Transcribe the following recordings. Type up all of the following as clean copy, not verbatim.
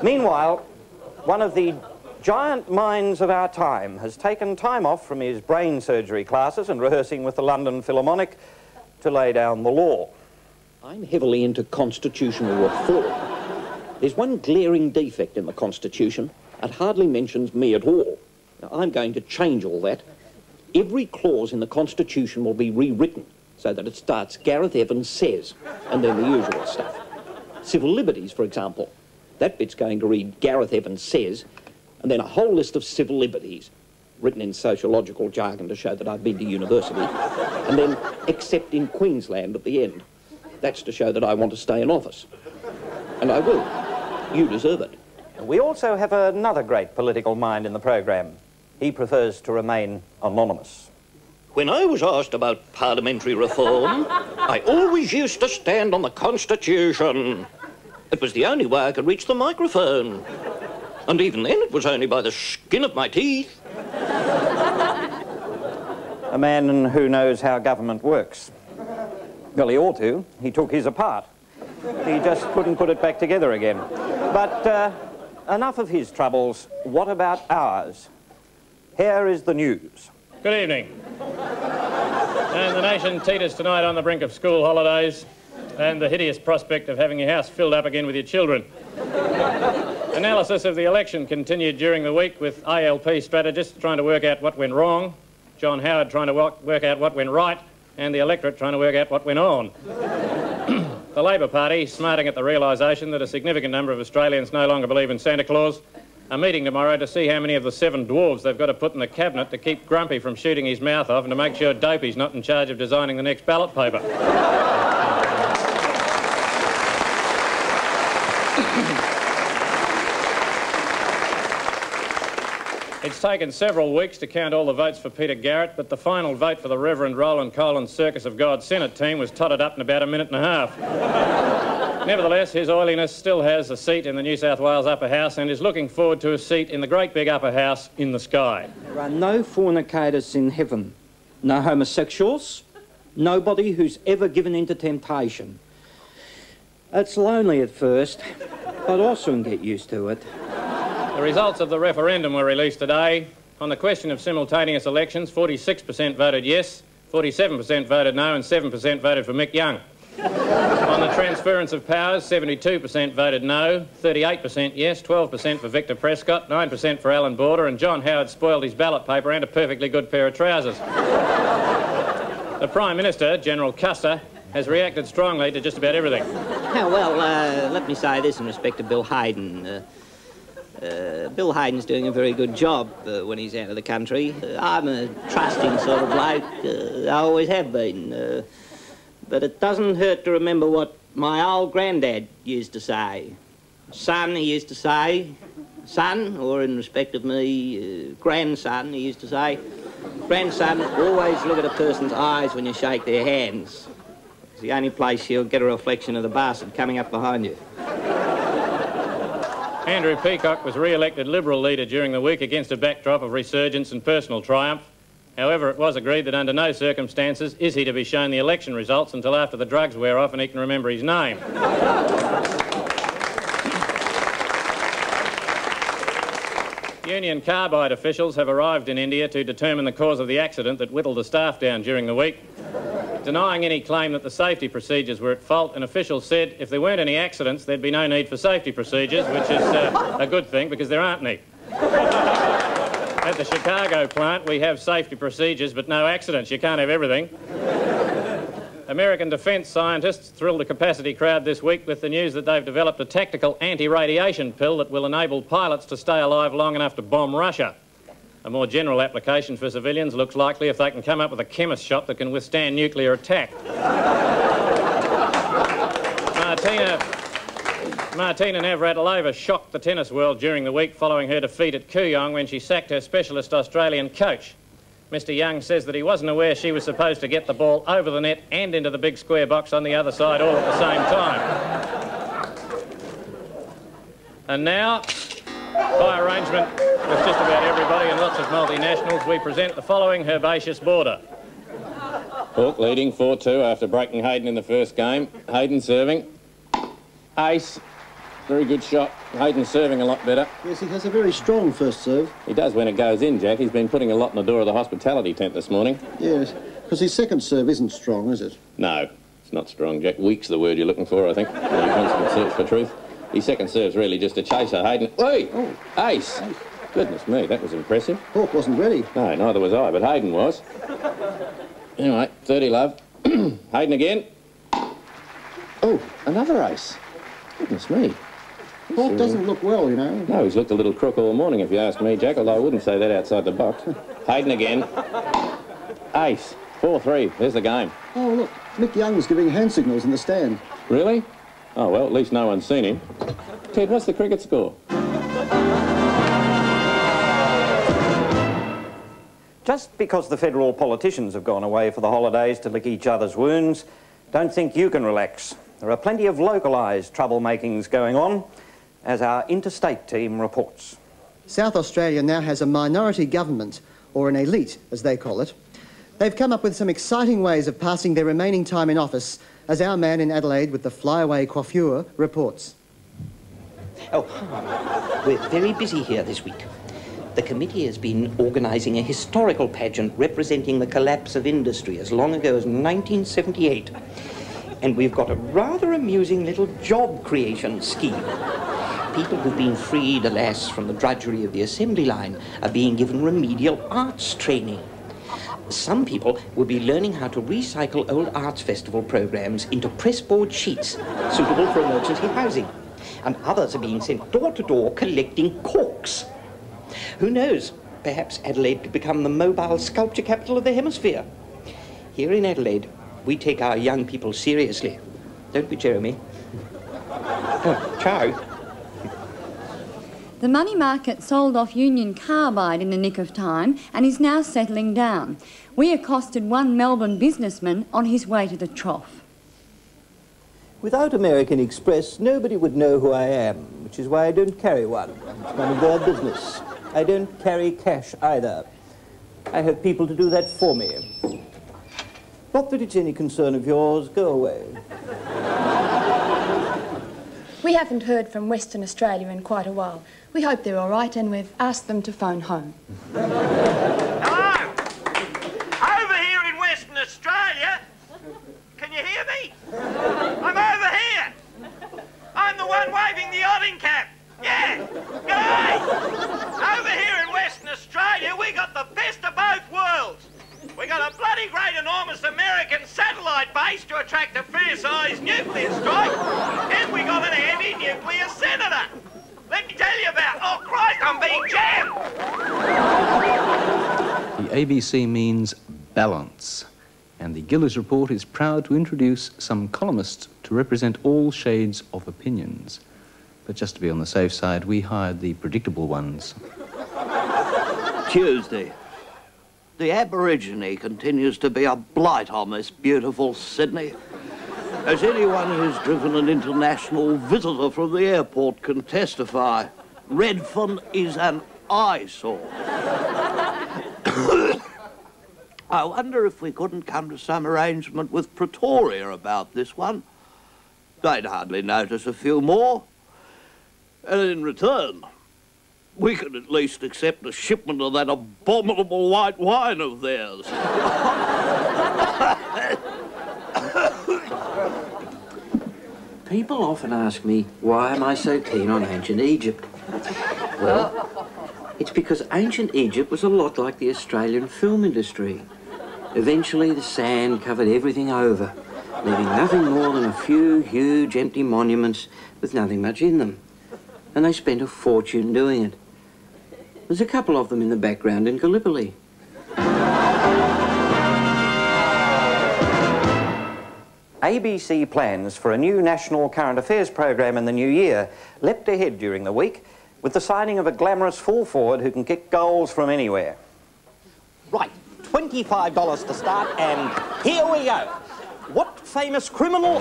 Meanwhile, one of the giant minds of our time has taken time off from his brain surgery classes and rehearsing with the London Philharmonic to lay down the law. I'm heavily into constitutional reform. There's one glaring defect in the Constitution. It hardly mentions me at all. Now, I'm going to change all that. Every clause in the Constitution will be rewritten so that it starts Gareth Evans says, and then the usual stuff. Civil liberties, for example. That bit's going to read Gareth Evans says, and then a whole list of civil liberties, written in sociological jargon to show that I've been to university, and then except in Queensland at the end. That's to show that I want to stay in office. And I will. You deserve it. We also have another great political mind in the programme. He prefers to remain anonymous. When I was asked about parliamentary reform, I always used to stand on the Constitution. It was the only way I could reach the microphone. And even then it was only by the skin of my teeth. A man who knows how government works. Well, he ought to. He took his apart. He just couldn't put it back together again. But enough of his troubles. What about ours? Here is the news. Good evening. And the nation teeters tonight on the brink of school holidays and the hideous prospect of having your house filled up again with your children. Analysis of the election continued during the week with ALP strategists trying to work out what went wrong, John Howard trying to work out what went right, and the electorate trying to work out what went on. The Labor Party, smarting at the realisation that a significant number of Australians no longer believe in Santa Claus, are meeting tomorrow to see how many of the 7 dwarves they've got to put in the cabinet to keep Grumpy from shooting his mouth off and to make sure Dopey's not in charge of designing the next ballot paper. It's taken several weeks to count all the votes for Peter Garrett, but the final vote for the Reverend Roland Colin's Circus of God Senate team was totted up in about a minute and a half. Nevertheless, His Oiliness still has a seat in the New South Wales Upper House and is looking forward to a seat in the great big Upper House in the sky. There are no fornicators in heaven, no homosexuals, nobody who's ever given in to temptation. It's lonely at first, but I'll soon get used to it. The results of the referendum were released today. On the question of simultaneous elections, 46% voted yes, 47% voted no, and 7% voted for Mick Young. On the transference of powers, 72% voted no, 38% yes, 12% for Victor Prescott, 9% for Alan Border, and John Howard spoiled his ballot paper and a perfectly good pair of trousers. The Prime Minister, General Custer, has reacted strongly to just about everything. Well, let me say this in respect to Bill Hayden. Bill Hayden's doing a very good job when he's out of the country. I'm a trusting sort of bloke. I always have been. But it doesn't hurt to remember what my old granddad used to say. Son, he used to say. Son, or in respect of me, grandson, he used to say. Grandson, always look at a person's eyes when you shake their hands. It's the only place you'll get a reflection of the bastard coming up behind you. Andrew Peacock was re-elected Liberal leader during the week against a backdrop of resurgence and personal triumph. However, it was agreed that under no circumstances is he to be shown the election results until after the drugs wear off and he can remember his name. Union Carbide officials have arrived in India to determine the cause of the accident that whittled the staff down during the week. Denying any claim that the safety procedures were at fault, an official said if there weren't any accidents, there'd be no need for safety procedures, which is a good thing because there aren't any. At the Chicago plant, we have safety procedures, but no accidents. You can't have everything. American defence scientists thrilled the capacity crowd this week with the news that they've developed a tactical anti-radiation pill that will enable pilots to stay alive long enough to bomb Russia. A more general application for civilians looks likely if they can come up with a chemist shop that can withstand nuclear attack. Martina Navratilova shocked the tennis world during the week following her defeat at Kooyong when she sacked her specialist Australian coach. Mr. Young says that he wasn't aware she was supposed to get the ball over the net and into the big square box on the other side all at the same time. And now, by arrangement with just about everybody and lots of multinationals, we present the following herbaceous border. Hawke leading 4-2 after breaking Hayden in the first game. Hayden serving. Ace. Very good shot. Hayden's serving a lot better. Yes, he has a very strong first serve. He does when it goes in, Jack. He's been putting a lot in the door of the hospitality tent this morning. Yes, because his second serve isn't strong, is it? No, it's not strong, Jack. Weak's the word you're looking for, I think. In a constant search for truth. His second serve's really just a chaser, Hayden. Oi! Oh. Ace! Goodness me, that was impressive. Hawke wasn't ready. No, neither was I, but Hayden was. Anyway, 30 love. Hayden again. Oh, another ace. Goodness me. Hawke doesn't look well, you know. No, he's looked a little crook all morning, if you ask me, Jack, although I wouldn't say that outside the box. Hayden again. Ace. 4-3. There's the game. Oh, look, Mick Young's giving hand signals in the stand. Really? Oh, well, at least no one's seen him. Ted, what's the cricket score? Just because the federal politicians have gone away for the holidays to lick each other's wounds, don't think you can relax. There are plenty of localised troublemakings going on, as our interstate team reports. South Australia now has a minority government, or an elite, as they call it. They've come up with some exciting ways of passing their remaining time in office, as our man in Adelaide with the flyaway coiffure reports. Oh, we're very busy here this week. The committee has been organising a historical pageant representing the collapse of industry as long ago as 1978. And we've got a rather amusing little job creation scheme. People who've been freed, alas, from the drudgery of the assembly line are being given remedial arts training. Some people will be learning how to recycle old arts festival programmes into pressboard sheets suitable for emergency housing. And others are being sent door to door collecting corks. Who knows? Perhaps Adelaide could become the mobile sculpture capital of the hemisphere. Here in Adelaide, we take our young people seriously. Don't we, Jeremy? Oh, ciao. The money market sold off Union Carbide in the nick of time and is now settling down. We accosted one Melbourne businessman on his way to the trough. Without American Express, nobody would know who I am, which is why I don't carry one. It's none of their business. I don't carry cash either. I have people to do that for me. Not that it's any concern of yours. Go away. We haven't heard from Western Australia in quite a while. We hope they're all right, and we've asked them to phone home. Hello! Over here in Western Australia. Can you hear me? I'm over here. I'm the one waving the yachting cap. Yeah! G'day! Over here in Western Australia, we got the best of both worlds. We got a bloody great enormous American satellite base to attract a fair-sized nuclear strike, and we got an anti-nuclear senator. Let me tell you about... Oh, Christ, I'm being jammed! The ABC means balance, and the Gillies Report is proud to introduce some columnists to represent all shades of opinions. But just to be on the safe side, we hired the predictable ones. Tuesday. The Aborigine continues to be a blight on this beautiful Sydney. As anyone who's driven an international visitor from the airport can testify, Redfern is an eyesore. I wonder if we couldn't come to some arrangement with Pretoria about this one. They'd hardly notice a few more. And in return, we could at least accept a shipment of that abominable white wine of theirs. People often ask me, why am I so keen on ancient Egypt? Well, it's because ancient Egypt was a lot like the Australian film industry. Eventually, the sand covered everything over, leaving nothing more than a few huge empty monuments with nothing much in them. And they spent a fortune doing it. There's a couple of them in the background in Gallipoli. ABC plans for a new national current affairs program in the new year leapt ahead during the week with the signing of a glamorous full forward who can kick goals from anywhere. Right, $25 to start, and here we go. What famous criminal...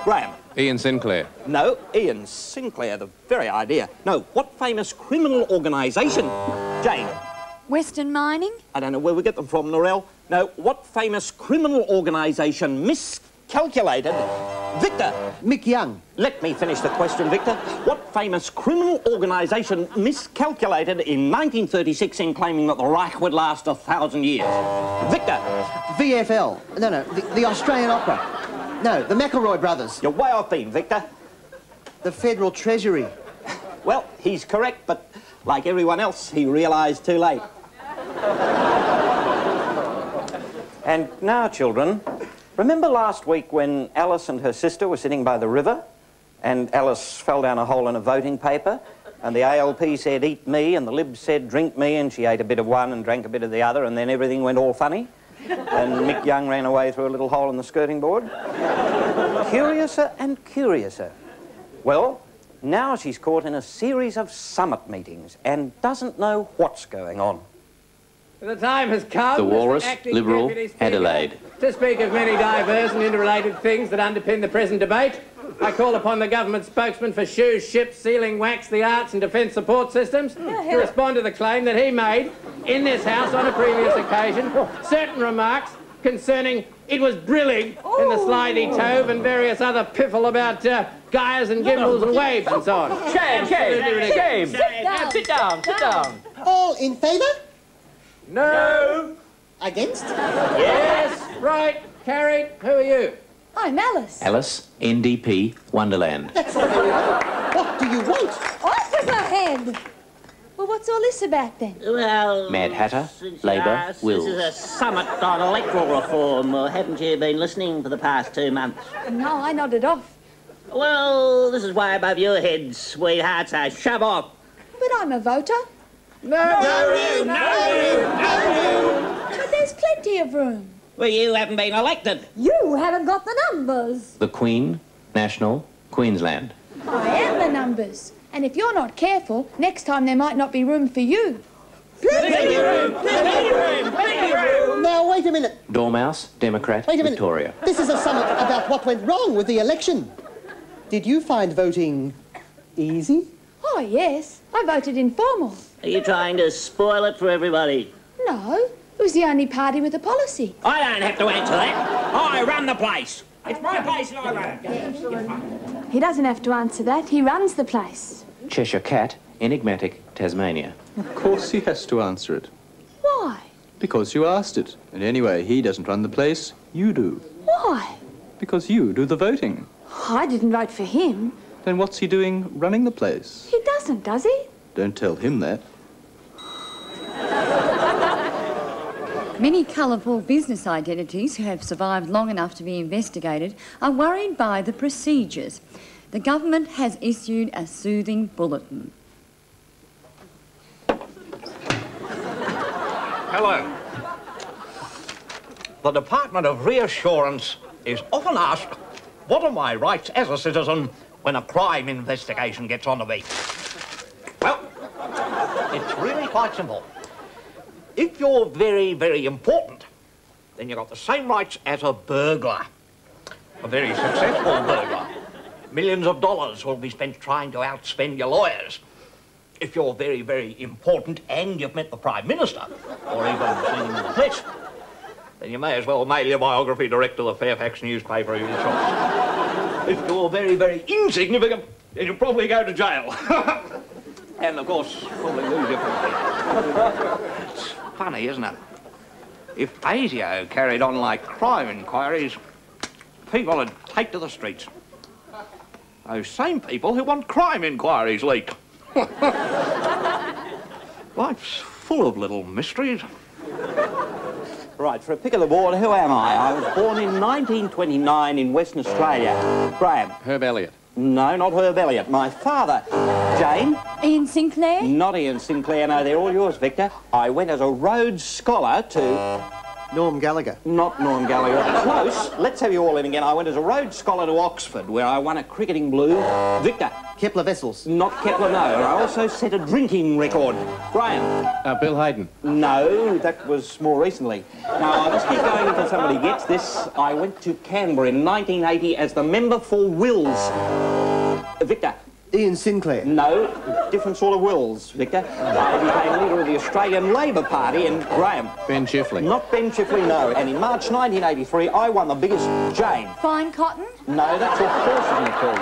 Graham. Ian Sinclair. No, Ian Sinclair, the very idea. No, what famous criminal organisation? Jane. Western Mining? I don't know where we get them from, Norell. No, what famous criminal organisation Miss miscalculated? Victor! Mick Young. Let me finish the question, Victor. What famous criminal organisation miscalculated in 1936 in claiming that the Reich would last 1,000 years? Victor! VFL. No, the Australian Opera. No, the McElroy brothers. You're way off beam, Victor. The Federal Treasury. Well, he's correct, but like everyone else, he realised too late. And now, children, remember last week when Alice and her sister were sitting by the river and Alice fell down a hole in a voting paper and the ALP said, eat me, and the Libs said, drink me, and she ate a bit of one and drank a bit of the other, and then everything went all funny? And Mick Young ran away through a little hole in the skirting board? Curiouser and curiouser. Well, now she's caught in a series of summit meetings and doesn't know what's going on. The time has come, The Walrus, Mr. Acting Liberal, Deputy Speaker, Adelaide. to speak of many diverse and interrelated things that underpin the present debate. I call upon the government spokesman for shoes, ships, sealing wax, the arts and defence support systems to respond to the claim that he made in this House on a previous occasion certain remarks concerning it was brillig in the slithy tove and various other piffle about gyres and gimbals and waves and so on. Shame! Sit down. All in favour? No! Against? Yes! Right! Carried. Who are you? I'm Alice. Alice, NDP, Wonderland. That's not very right. What do you want? Off with my head! Well, what's all this about then? Well... Mad Hatter, Labour, Wills. This is a summit on electoral reform. Haven't you been listening for the past 2 months? No, I nodded off. Well, this is way above your heads, sweetheart, so shove off. But I'm a voter. No! But there's plenty of room. Well, you haven't been elected. You haven't got the numbers. The Queen, National, Queensland. I am the numbers. And if you're not careful, next time there might not be room for you. Plenty room! Now, wait a minute. Dormouse, Democrat, Wait a minute. Victoria. This is a summit about what went wrong with the election. Did you find voting easy? Oh, yes. I voted informal. Are you trying to spoil it for everybody? No, it was the only party with a policy. I don't have to answer that. I run the place. It's my place and I run it. He doesn't have to answer that. He runs the place. Cheshire Cat, enigmatic, Tasmania. Of course he has to answer it. Why? Because you asked it. And anyway, he doesn't run the place, you do. Why? Because you do the voting. I didn't vote for him. Then what's he doing running the place? He doesn't, does he? Don't tell him that. Many colourful business identities who have survived long enough to be investigated are worried by the procedures. The government has issued a soothing bulletin. Hello. The Department of Reassurance is often asked, what are my rights as a citizen when a crime investigation gets on to me? Well, it's really quite simple. If you're very, very important, then you've got the same rights as a burglar. A very successful burglar. Millions of dollars will be spent trying to outspend your lawyers. If you're very, very important and you've met the Prime Minister, or even seen him in the flesh, then you may as well mail your biography direct to the Fairfax newspaper of your choice. If you're very, very insignificant, then you'll probably go to jail. And, of course, probably lose your property. It's funny, isn't it? If ASIO carried on like crime inquiries, people would take to the streets. Those same people who want crime inquiries leaked. Life's full of little mysteries. Right, for a pick of the board, who am I? I was born in 1929 in Western Australia. Graham. Herb Elliott. No, not Herb Elliott. My father. Jane. Ian Sinclair? Not Ian Sinclair, no, they're all yours, Victor. I went as a Rhodes Scholar to... Norm Gallagher. Not Norm Gallagher. Close. Let's have you all in again. I went as a Rhodes Scholar to Oxford, where I won a cricketing blue. Victor. Kepler Vessels. Not Kepler, no. I also set a drinking record. Graham. Bill Hayden. No, that was more recently. Now, I'll just keep going until somebody gets this. I went to Canberra in 1980 as the member for Wills. Victor. Ian Sinclair. No, different sort of wills, Victor. I became leader of the Australian Labor Party in Graham. Ben Chifley. Not Ben Chifley, no. And in March 1983, I won the biggest Jane. Fine cotton? No, that's all horses, Nicole.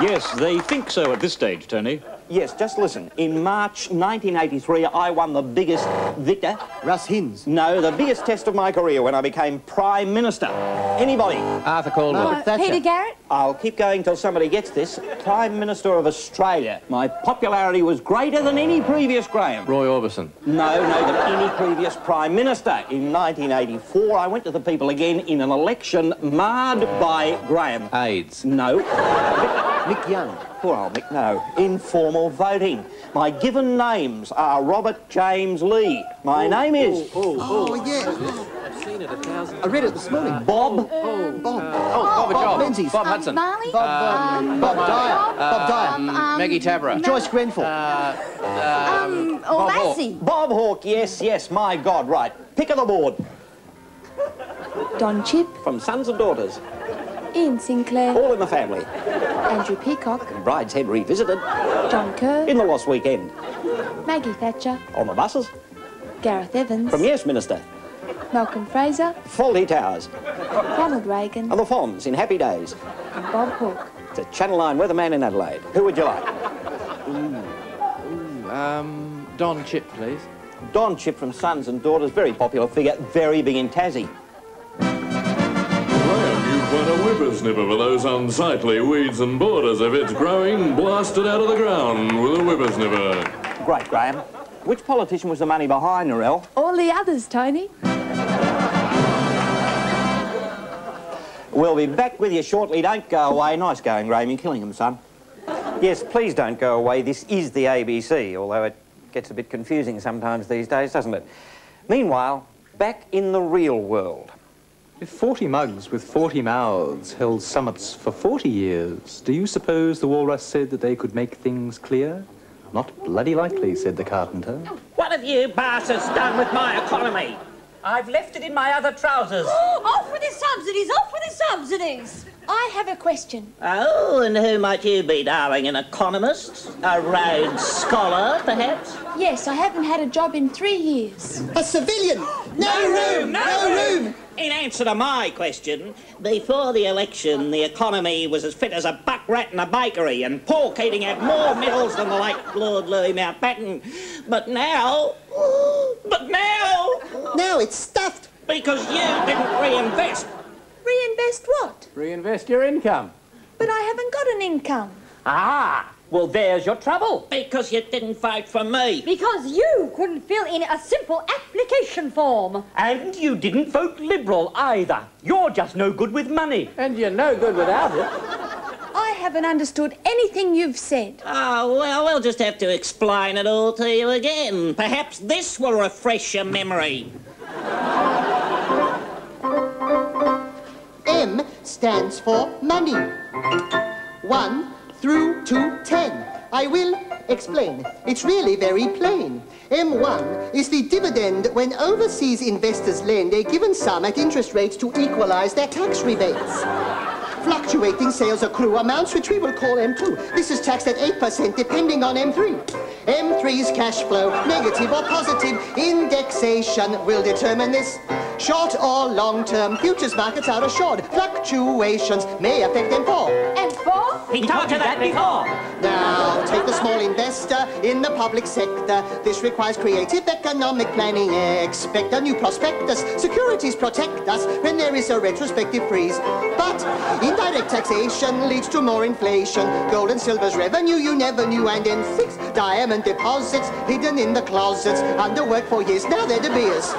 Yes, they think so at this stage, Tony. Yes, just listen. In March 1983, I won the biggest, Victor. Russ Hinds. No, the biggest test of my career when I became Prime Minister. Anybody? Arthur Caldwell. Peter Garrett? I'll keep going till somebody gets this. Prime Minister of Australia. My popularity was greater than any previous Graham. Roy Orbison. No, than any previous Prime Minister. In 1984, I went to the people again in an election marred by Graham. AIDS. No. Mick Young. Poor old Mick, no. Informal voting. My given names are Robert James Lee. My name is... Oh, yeah. I've seen it 1,000. I read it this morning. Bob. Bob Menzies. Bob Hudson. Marley? Bob Dyer. Bob Dyer. Maggie Tabra. Joyce Grenfell. Or Lassie? Bob Hawke, yes, my God, right. Pick of the board. Don Chip, From Sons and Daughters. Ian Sinclair, All in the Family. Andrew Peacock, Brideshead Revisited. John Kerr, In the Lost Weekend. Maggie Thatcher, On the Buses. Gareth Evans, From Yes Minister. Malcolm Fraser, Faulty Towers. Ronald Reagan, And the Fonz in Happy Days. and Bob Hawke. The Channel 9 weatherman in Adelaide. Who would you like? Don Chip, please. Don Chip from Sons and Daughters, very popular figure, very big in Tassie. Graham, you've won a whippersnipper for those unsightly weeds and borders. If it's growing, blast it out of the ground with a whippersnipper. Great, Graham. Which politician was the money behind, Narelle? All the others, Tony. We'll be back with you shortly. Don't go away. Nice going, Graham. You're killing them, son. Yes, please don't go away. This is the ABC, although it gets a bit confusing sometimes these days, doesn't it? Meanwhile, back in the real world. If 40 mugs with 40 mouths held summits for 40 years, do you suppose the walrus said that they could make things clear? Not bloody likely, said the carpenter. What have you bastards done with my economy? I've left it in my other trousers. Off with the subsidies! Off with the subsidies! I have a question. Oh, and who might you be, darling? An economist? A Rhodes Scholar, perhaps? Yes, I haven't had a job in 3 years. A civilian. No room. In answer to my question, before the election, the economy was as fit as a buck rat in a bakery, and Paul Keating had more medals than the late Lord Louis Mountbatten. But now... Now it's stuffed. Because you didn't reinvest. Reinvest what? Reinvest your income. But I haven't got an income. Ah, well, there's your trouble. Because you didn't vote for me. Because you couldn't fill in a simple application form. And you didn't vote Liberal either. You're just no good with money. And you're no good without it. I haven't understood anything you've said. Oh, well, we'll just have to explain it all to you again. Perhaps this will refresh your memory. M stands for money. 1 through to 10. I will explain. It's really very plain. M1 is the dividend when overseas investors lend a given sum at interest rates to equalize their tax rebates. Fluctuating sales accrue amounts which we will call M2. This is taxed at 8% depending on M3. M3's cash flow, negative or positive, indexation will determine this. Short or long-term futures markets are assured. Fluctuations may affect M4. M4? He told you that before. Now, take the small investor in the public sector. This requires creative economic planning. Expect a new prospectus. Securities protect us when there is a retrospective freeze. But indirect taxation leads to more inflation. Gold and silver's revenue you never knew. And M6, diamond deposits hidden in the closets. Underworked for years, now they're De Beers.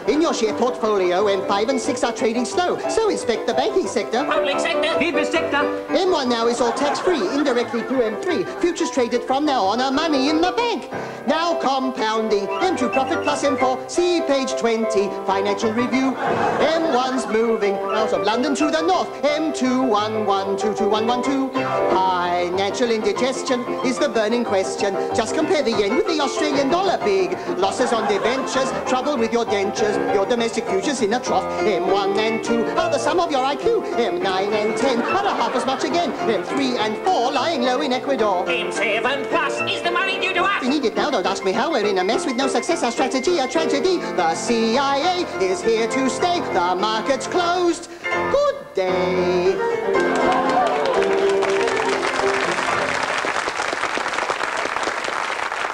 In your share portfolio, M5 and 6 are trading slow, so inspect the banking sector. Public sector, people sector. M1 now is all tax-free, indirectly through M3. Futures traded from now on are money in the bank. Now compounding, M2 profit plus M4, see page 20, financial review. M1's moving out of London to the north, M2 11222112. Financial indigestion is the burning question. Just compare the yen with the Australian dollar, big losses on debentures, trouble with your dentures. Your domestic futures in a trough. M1 and 2 are the sum of your IQ. M9 and 10 are half as much again. M3 and 4 lying low in Ecuador. M7 plus is the money due to us. We need it now, don't ask me how. We're in a mess with no success. Our strategy, a tragedy. The CIA is here to stay. The market's closed. Good day.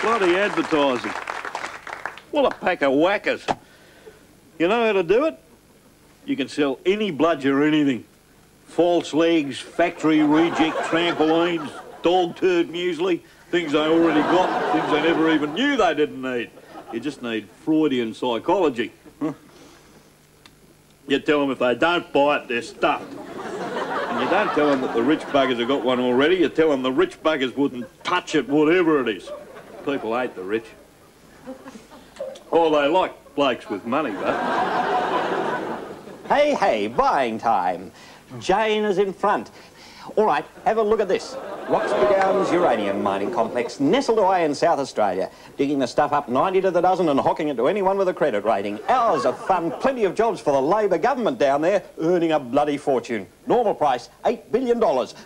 Bloody advertising. What a pack of whackers. You know how to do it? You can sell any bludger or anything. False legs, factory reject trampolines, dog turd muesli, things they already got, things they never even knew they didn't need. You just need Freudian psychology. You tell them if they don't buy it, they're stuffed. And you don't tell them that the rich buggers have got one already, you tell them the rich buggers wouldn't touch it, whatever it is. People hate the rich. Or they like blokes with money, but... Hey, hey, buying time. Jane is in front. All right, have a look at this. Roxby Downs uranium mining complex, nestled away in South Australia, digging the stuff up 90 to the dozen and hocking it to anyone with a credit rating. Hours of fun, plenty of jobs for the Labor government down there, earning a bloody fortune. Normal price, $8 billion.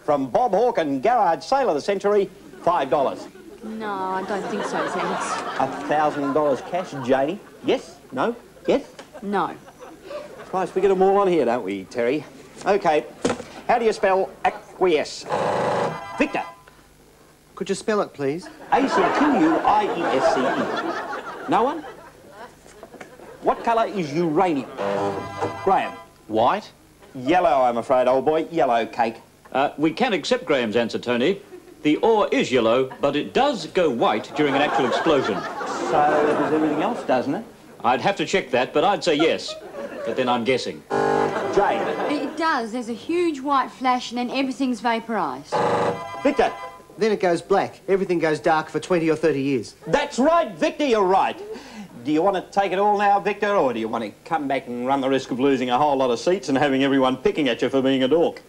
From Bob Hawke and Garage Sale of the Century, $5. No, I don't think so, thanks. $1,000 cash, Janie? Yes? No? Yes? No. Christ, we get them all on here, don't we, Terry? OK, how do you spell acquiesce? Victor. Could you spell it, please? A-C-Q-U-I-E-S-C-E. No one? What colour is uranium? Graham. White? Yellow, I'm afraid, old boy. Yellow cake. We can accept Graham's answer, Tony. The ore is yellow, but it does go white during an actual explosion. So does everything else, doesn't it? I'd have to check that, but I'd say yes. But then I'm guessing. Jane. It does. There's a huge white flash and then everything's vaporised. Victor. Then it goes black. Everything goes dark for 20 or 30 years. That's right, Victor, you're right. Do you want to take it all now, Victor, or do you want to come back and run the risk of losing a whole lot of seats and having everyone picking at you for being a dork?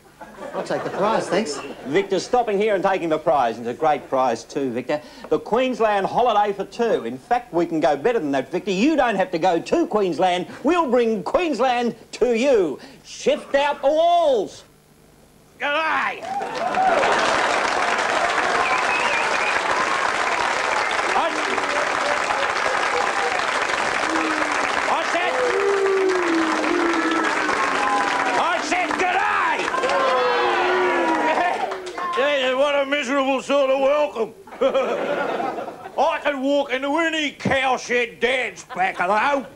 I'll take the prize, thanks. Victor's stopping here and taking the prize. It's a great prize too, Victor. The Queensland holiday for two. In fact, we can go better than that, Victor. You don't have to go to Queensland. We'll bring Queensland to you. Shift out the walls. G'day! What a miserable sort of welcome. I could walk into any cowshed dad's back of the house,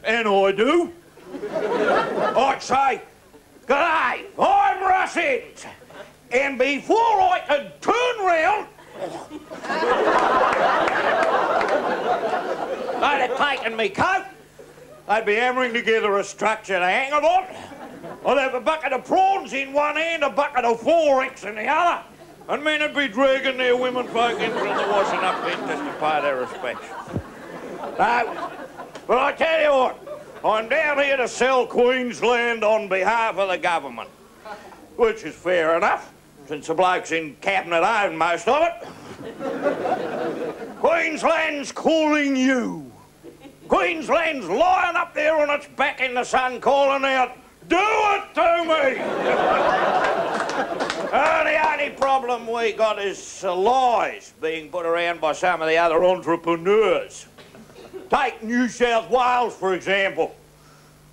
and I do. I'd say, "G'day, I'm Russins," and before I could turn round, they'd have taken me coat, they'd be hammering together a structure to hang it on. I'd have a bucket of prawns in one hand, a bucket of Forex in the other. And men would be dragging their women folk in from the washing up bin just to pay their respects. No, but I tell you what, I'm down here to sell Queensland on behalf of the government. Which is fair enough, since the blokes in Cabinet own most of it. Queensland's calling you. Queensland's lying up there on its back in the sun calling out, "Do it to me!" The only problem we got is lies being put around by some of the other entrepreneurs. Take New South Wales, for example.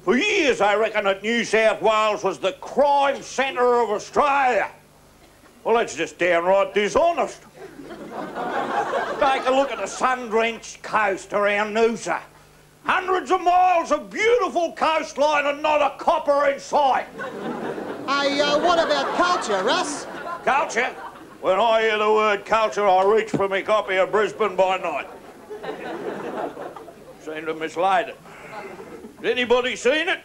For years, I reckon that New South Wales was the crime centre of Australia. Well, that's just downright dishonest. Take a look at the sun-drenched coast around Noosa. Hundreds of miles of beautiful coastline and not a copper in sight. Hey, what about culture, Russ? Culture? When I hear the word culture, I reach for my copy of Brisbane by Night. Seem to have mislaid it. Has anybody seen it?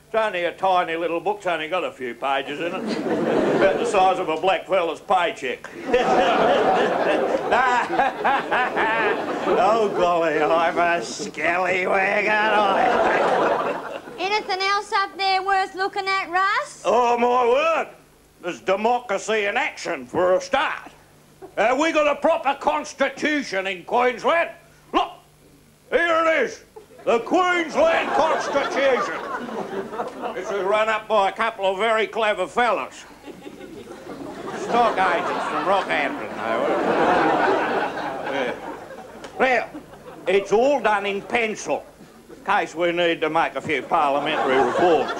It's only a tiny little book, it's only got a few pages in it. About the size of a black fella's paycheck. Oh, golly, I'm a scallywag, aren't I? Anything else up there worth looking at, Russ? Oh, my word. There's democracy in action, for a start. We got a proper constitution in Queensland. Look, here it is. The Queensland Constitution. This was run up by a couple of very clever fellas. Stock agents from Rockhampton, though. Yeah. Well, it's all done in pencil, in case we need to make a few parliamentary reforms,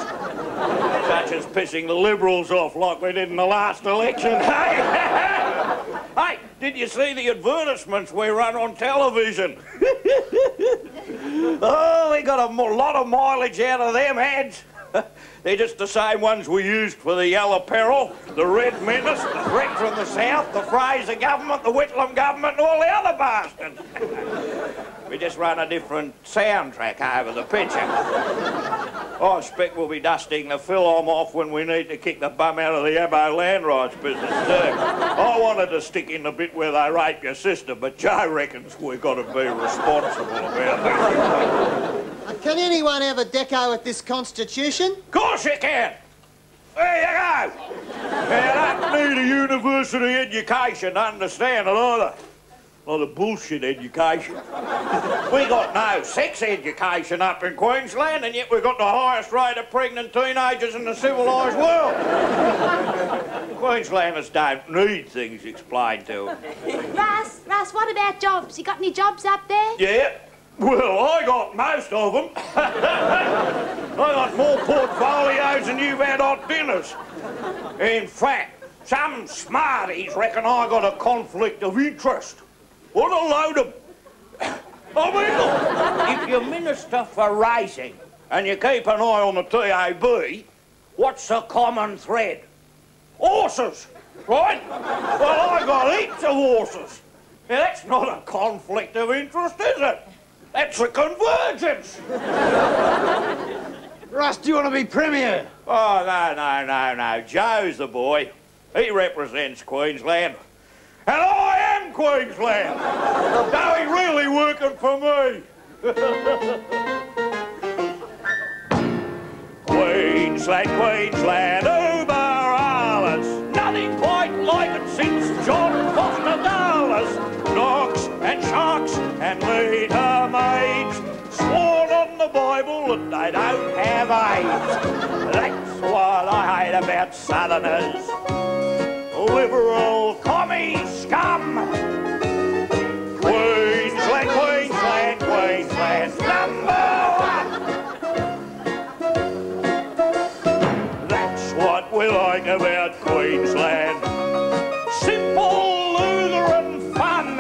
such as pissing the Liberals off like we did in the last election. Hey, did you see the advertisements we run on television? Oh, we got a lot of mileage out of them ads. They're just the same ones we used for the Yellow Peril, the Red Menace, the Threat from the South, the Fraser government, the Whitlam government, and all the other bastards. We just run a different soundtrack over the picture. I expect we'll be dusting the film off when we need to kick the bum out of the Abbo land rights business too. I wanted to stick in the bit where they rape your sister, but Joe reckons we've got to be responsible about this. Can anyone have a deco at this Constitution? Of course you can. There you go. You don't need a university education to understand it either. A lot of bullshit education. We got no sex education up in Queensland, and yet we've got the highest rate of pregnant teenagers in the civilised world. Queenslanders don't need things explained to them. Russ, what about jobs? You got any jobs up there? Yeah. Well, I got most of them. I got more portfolios than you've had hot dinners. In fact, some smarties reckon I got a conflict of interest. What a load of... I mean, look, if you're Minister for Racing and you keep an eye on the TAB, what's the common thread? Horses, right? Well, I got heaps of horses. Now, that's not a conflict of interest, is it? That's a convergence. Russ, do you want to be Premier? Oh, no. Joe's the boy. He represents Queensland. And I am Queensland. So he's really working for me. Queensland, uber alles. Nothing quite like it since John Foster Dulles. Dogs and sharks and meter maids sworn on the Bible that they don't have AIDS. That's what I hate about Southerners. Liberal commie scum. Queensland's number one. That's what we like about Queensland. Simple Lutheran fun.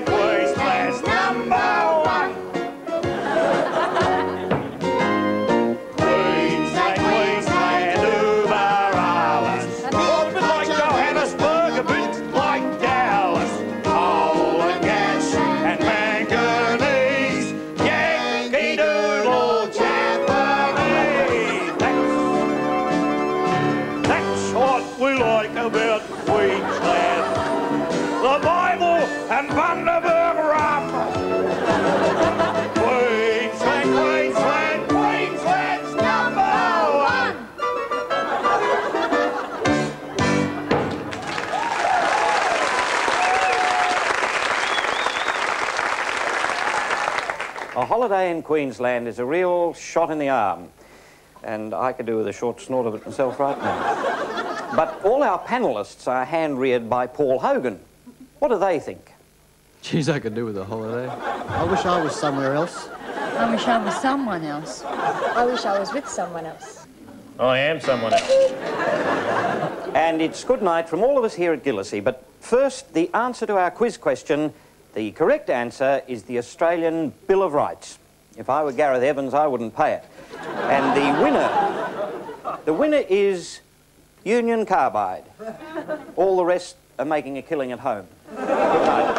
Queensland's number one. Queensland, uber alles. A bit like Johannesburg, a bit like Dallas. Coal and gas and manganese. Yankee Doodle Japanese. That's what we like about Queensland. The Bible and Bundaberg rum. Queensland's number one. A holiday in Queensland is a real shot in the arm, and I could do with a short snort of it myself right now. But all our panellists are hand-reared by Paul Hogan. What do they think? Geez, I could do with a holiday. I wish I was somewhere else. I wish I was someone else. I wish I was with someone else. I am someone else. And it's good night from all of us here at Gillies. But first, the answer to our quiz question. The correct answer is the Australian Bill of Rights. If I were Gareth Evans, I wouldn't pay it. And the winner is Union Carbide. All the rest are making a killing at home. Good night.